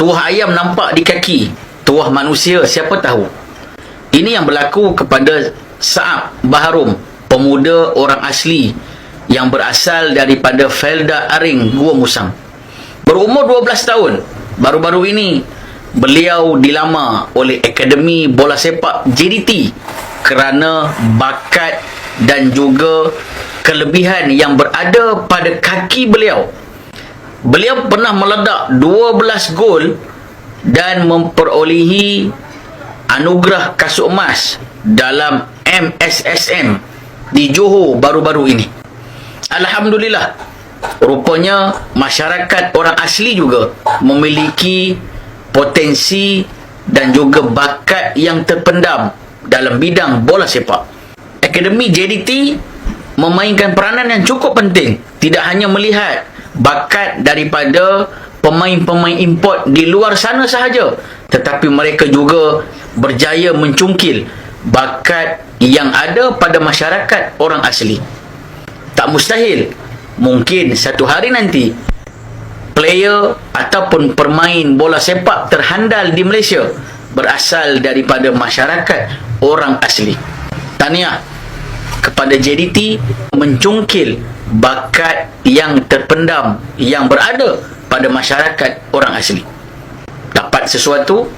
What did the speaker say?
tuah ayam nampak di kaki, tuah manusia siapa tahu. Ini yang berlaku kepada Saab Baharum, pemuda orang asli yang berasal daripada Felda Aring, Gua Musang. Berumur 12 tahun, baru-baru ini beliau dilamar oleh Akademi Bola Sepak JDT kerana bakat dan juga kelebihan yang berada pada kaki beliau. Beliau pernah meledak 12 gol dan memperolehi anugerah kasut emas dalam MSSM di Johor baru-baru ini. Alhamdulillah, rupanya masyarakat orang asli juga memiliki potensi dan juga bakat yang terpendam dalam bidang bola sepak. Akademi JDT memainkan peranan yang cukup penting, tidak hanya melihat bakat daripada pemain-pemain import di luar sana sahaja, tetapi mereka juga berjaya mencungkil bakat yang ada pada masyarakat orang asli. Tak mustahil, mungkin satu hari nanti player ataupun permain bola sepak terhandal di Malaysia berasal daripada masyarakat orang asli. Tahniah kepada JDT mencungkil bakat yang terpendam yang berada pada masyarakat orang asli. Dapat sesuatu